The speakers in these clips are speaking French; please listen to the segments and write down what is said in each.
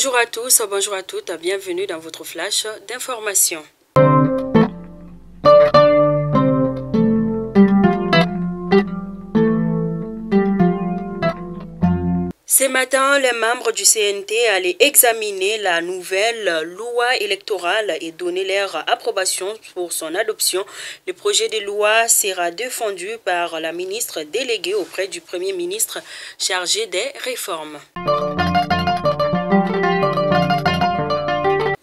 Bonjour à tous, bonjour à toutes, bienvenue dans votre flash d'information. Ce matin, les membres du CNT allaient examiner la nouvelle loi électorale et donner leur approbation pour son adoption. Le projet de loi sera défendu par la ministre déléguée auprès du Premier ministre chargé des réformes.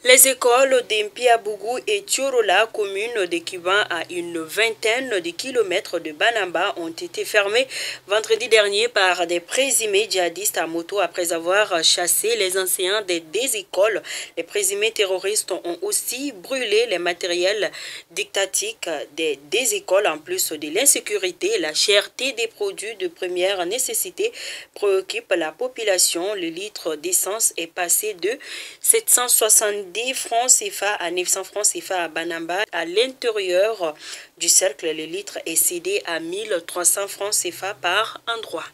Les écoles d'Empiabougou et Tiorola, commune de Kiban à une vingtaine de kilomètres de Banamba, ont été fermées vendredi dernier par des présumés djihadistes à moto après avoir chassé les enseignants des deux écoles. Les présumés terroristes ont aussi brûlé les matériels didactiques des deux écoles. En plus de l'insécurité, la cherté des produits de première nécessité préoccupe la population. Le litre d'essence est passé de 770 francs CFA à 900 francs CFA à Banamba. À l'intérieur du cercle, le litre est cédé à 1300 francs CFA par endroit.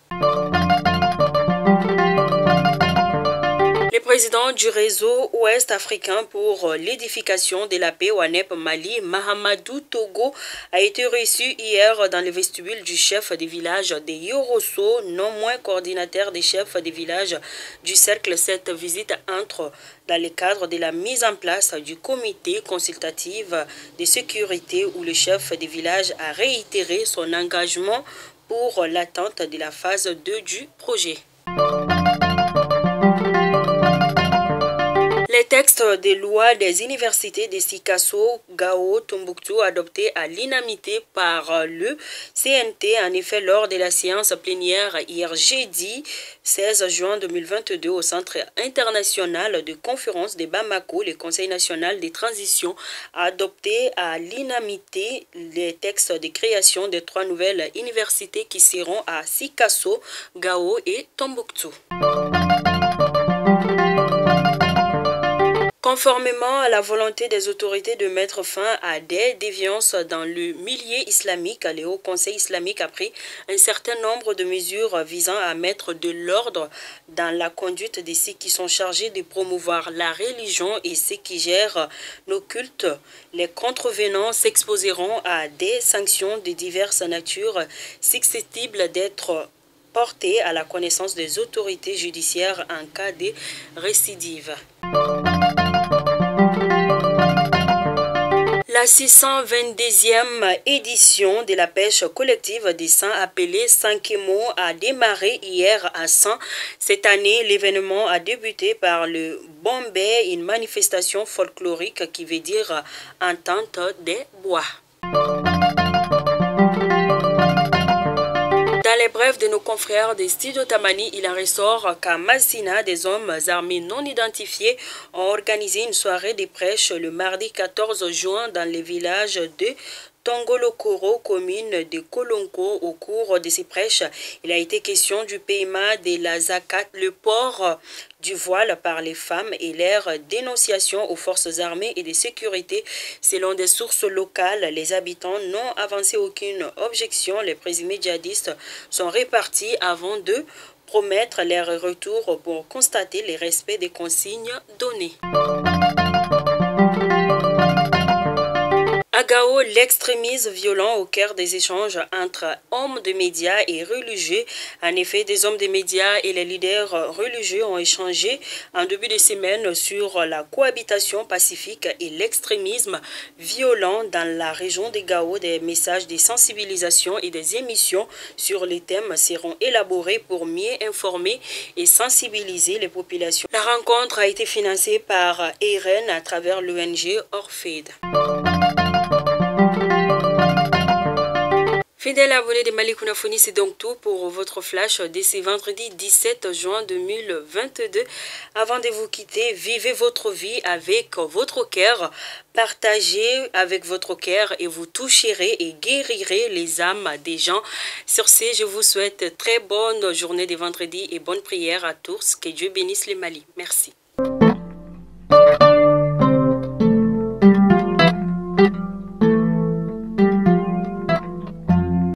Le président du réseau ouest africain pour l'édification de la paix OANEP Mali, Mahamadou Togo, a été reçu hier dans le vestibule du chef de village de Yorosso, non moins coordinateur des chefs de village du cercle. Cette visite entre dans le cadre de la mise en place du comité consultatif de sécurité où le chef de village a réitéré son engagement pour l'attente de la phase 2 du projet. Les textes des lois des universités de Sikasso, Gao, Tombouctou adoptés à l'unanimité par le CNT. En effet, lors de la séance plénière hier jeudi 16 juin 2022 au Centre international de conférence de Bamako, le Conseil national des transitions a adopté à l'unanimité les textes de création de 3 nouvelles universités qui seront à Sikasso, Gao et Tombouctou. Conformément à la volonté des autorités de mettre fin à des déviances dans le milieu islamique, le Haut Conseil islamique a pris un certain nombre de mesures visant à mettre de l'ordre dans la conduite de ceux qui sont chargés de promouvoir la religion et ceux qui gèrent nos cultes. Les contrevenants s'exposeront à des sanctions de diverses natures susceptibles d'être portées à la connaissance des autorités judiciaires en cas de récidive. La 622e édition de la pêche collective des Saints appelée Sankemo a démarré hier à Saint. Cette année, l'événement a débuté par le Bombay, une manifestation folklorique qui veut dire entente des bois. Dans les brèves de nos confrères des studios Tamani, il en ressort qu'à Massina, des hommes armés non identifiés ont organisé une soirée de prêche le mardi 14 juin dans le village de Tongolokoro, commune de Kolonko. Au cours de ces prêches, il a été question du paiement de la zakat, le port du voile par les femmes et leur dénonciation aux forces armées et de sécurité. Selon des sources locales, les habitants n'ont avancé aucune objection. Les présumés djihadistes sont répartis avant de promettre leur retour pour constater le respect des consignes données. À Gao, l'extrémisme violent au cœur des échanges entre hommes de médias et religieux. En effet, des hommes de médias et les leaders religieux ont échangé en début de semaine sur la cohabitation pacifique et l'extrémisme violent dans la région de Gao. Des messages de sensibilisation et des émissions sur les thèmes seront élaborés pour mieux informer et sensibiliser les populations. La rencontre a été financée par ERN à travers l'ONG Orfed. Fidèles abonnés de Mali Kunafoni, c'est donc tout pour votre flash de ce vendredi 17 juin 2022. Avant de vous quitter, vivez votre vie avec votre cœur, partagez avec votre cœur et vous toucherez et guérirez les âmes des gens. Sur ce, je vous souhaite très bonne journée de vendredi et bonne prière à tous. Que Dieu bénisse le Mali. Merci.